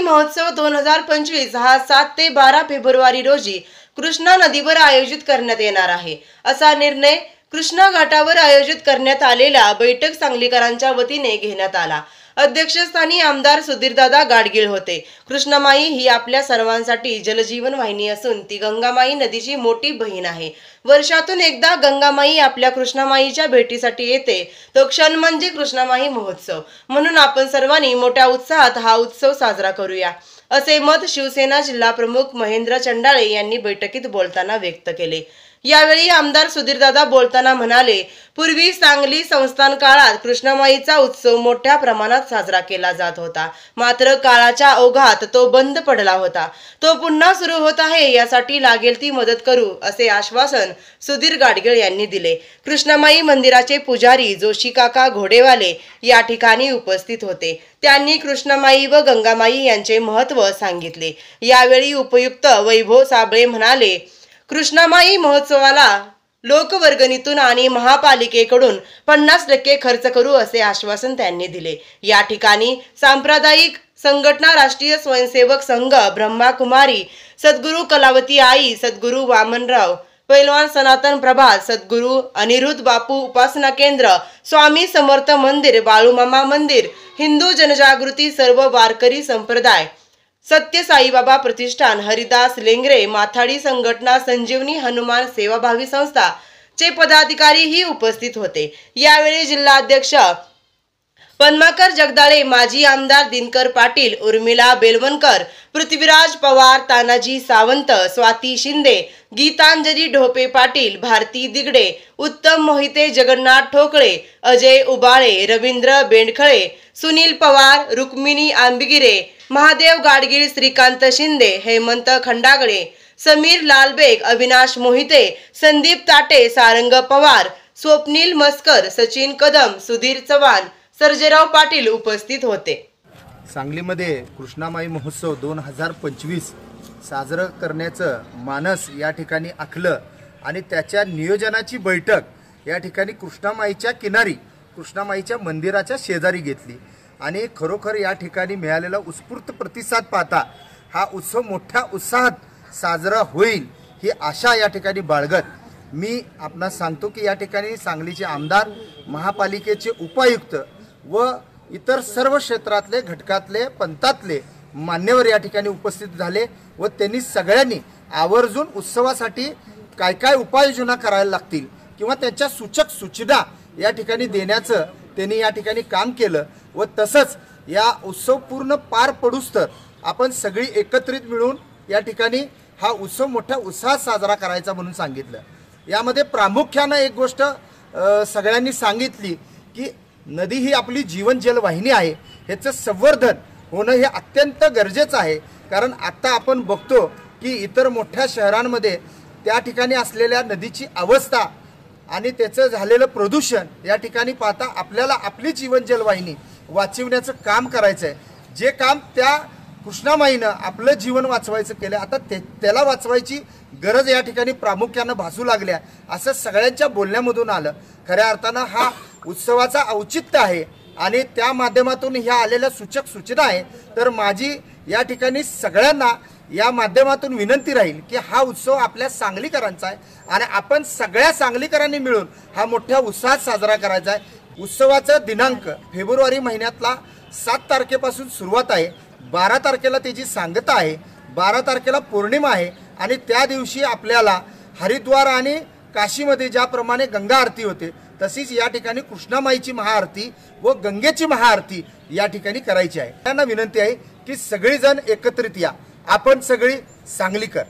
महोत्सव 2025 हा 7 ते 12 फेब्रुवारी रोजी कृष्णा नदीवर आयोजित करण्यात येणार आहे। असा निर्णय कृष्णा घाटावर आयोजित करण्यात आलेल्या बैठक सांगलीकरांच्या वतीने घेण्यात आला। अध्यक्षस्थानी आमदार सुधीरदादा गाडगीळ होते। कृष्णामाई ही आपल्या सर्वांसाठी जलजीवन वाहिनी असून ती गंगामाई नदीची मोठी बहीण आहे। वर्षातून एकदा गंगामाई आपल्या कृष्णामाईच्या भेटीसाठी येते, तो क्षण म्हणजे कृष्णामाई महोत्सव। म्हणून आपण सर्वांनी मोठ्या उत्साहात हा उत्सव साजरा करूया, असे मत शिवसेना जिल्हा प्रमुख महेंद्र चंडाळे यांनी बैठकीत बोलताना व्यक्त केले। यावेळी आमदार सुधीरदादा बोलताना म्हणाले, पूर्वी सांगली संस्थान काळात कृष्णामाईचा उत्सव मोठ्या प्रमाणात साजरा केला जात होता, मात्र काळाच्या ओघात तो बंद पडला होता। तो पुन्हा सुरू होत आहे, यासाठी लागेल ती मदत करू, असे आश्वासन सुधीर गाडगीळ यांनी दिले। कृष्णामाई मंदिराचे पुजारी जोशी काका घोडेवाले या ठिकाणी उपस्थित होते। त्यांनी कृष्णामाई व गंगामाई यांचे महत्त्व सांगितले। यावेळी उपायुक्त वैभव साबळे म्हणाले, कृष्णामाई महोत्सवाला लोकवर्गणीतून आणि महापालिकेकडून 50% खर्च करू, असे आश्वासन त्यांनी दिले। या ठिकाणी सांप्रदायिक संघटना राष्ट्रीय स्वयंसेवक संघ, ब्रह्माकुमारी, सद्गुरू कलावती आई, सद्गुरू वामनराव पैलवान सनातन प्रभात, सद्गुरू अनिरुद्ध बापू उपासना केंद्र, स्वामी समर्थ मंदिर, बाळूमामा मंदिर, हिंदू जनजागृती, सर्व वारकरी संप्रदाय, सत्य साईबाबा प्रतिष्ठान, हरिदास लेंगरे माथाडी संघटना, संजीवनी हनुमान सेवाभावी संस्था चे पदाधिकारी ही उपस्थित होते। यावेळी जिल्हाध्यक्ष पद्माकर जगदाळे, माजी आमदार दिनकर पाटील, उर्मिला बेलवणकर, पृथ्वीराज पवार, तानाजी सावंत, स्वाती शिंदे, गीतांजली ढोपे पाटील, भारती दिगडे, उत्तम मोहिते, जगन्नाथ ठोकळे, अजय उबाळे, रवींद्र बेंडखळे, सुनील पवार, रुक्मिणी आंबिगिरे, महादेव गाडगीळ, श्रीकांत शिंदे, हेमंत खंडागळे, समीर लालबेग, अविनाश मोहिते, संदीप ताटे, सारंग पवार, स्वप्नील मस्कर, सचिन कदम, सुधीर चव्हाण, सर्जेराव पाटील उपस्थित होते। सांगलीमध्ये कृष्णामाई महोत्सव 2025 साजरं करण्याचं मानस या ठिकाणी आखलं आणि त्याच्या नियोजनाची बैठक या ठिकाणी कृष्णामाईच्या किनारी कृष्णामाईच्या मंदिराच्या शेजारी घेतली आणि खरोखर या ठिकाणी मिळालेला उत्स्फूर्त प्रतिसाद पाहता हा उत्सव मोठ्या उत्साहात साजरा होईल ही आशा या ठिकाणी बाळगत मी आपणास सांगतो की या ठिकाणी सांगलीचे आमदार, महापालिकेचे उपायुक्त व इतर सर्व क्षेत्रातले घटकातले पंथातले मान्यवर या ठिकाणी उपस्थित झाले व त्यांनी सगळ्यांनी आवर्जून उत्सवासाठी काय काय उपाययोजना करायला लागतील किंवा त्यांच्या सूचक सूचना या ठिकाणी देण्याचं त्यांनी या ठिकाणी काम केलं व तसंच या उत्सव पूर्ण पार पडूस तर आपण सगळी एकत्रित मिळून या ठिकाणी हा उत्सव मोठ्या उत्साहात साजरा करायचा म्हणून सांगितलं। यामध्ये प्रामुख्याने एक गोष्ट सगळ्यांनी सांगितली की नदी ही आपली जीवन जलवाहिनी आहे, ह्याचं संवर्धन होणं हे अत्यंत गरजेचं आहे। कारण आता आपण बघतो की इतर मोठ्या शहरांमध्ये त्या ठिकाणी असलेल्या नदीची अवस्था आणि त्याचं झालेलं प्रदूषण या ठिकाणी पाहता आपल्याला आपली जीवन जलवाहिनी वाचवण्याचं काम करायचं आहे। जे काम त्या कृष्णामाईनं आपलं जीवन वाचवायचं केलं, आता त्याला वाचवायची गरज या ठिकाणी प्रामुख्यानं भासू लागल्या असं सगळ्यांच्या बोलण्यामधून आलं। खऱ्या अर्थानं हा उत्सवाचा औचित्य आहे आणि त्या माध्यमातून ह्या आलेल्या सूचक सूचना आहे। तर माझी या ठिकाणी सगळ्यांना या माध्यमातून विनंती राहील की हा उत्सव आपल्या सांगलीकरांचा आहे आणि आपण सगळ्या सांगलीकरांनी मिळून हा मोठ्या उत्साहात साजरा करायचा आहे। उत्सवाचा दिनांक फेब्रुवारी महिन्यातला 7 तारखेपासून सुरुवात आहे, 12 तारखेला त्याची सांगता आहे, 12 तारखेला पौर्णिमा आहे आणि त्या दिवशी आपल्याला हरिद्वार आणि काशीमध्ये ज्याप्रमाणे गंगा आरती होते तशीच या ठिकाणी कृष्णामाईची महाआरती व गंगेची महाआरती या ठिकाणी करायची आहे। त्यांना विनंती आहे की सगळीजण एकत्रित या, आपण सगळी सांगलीकर।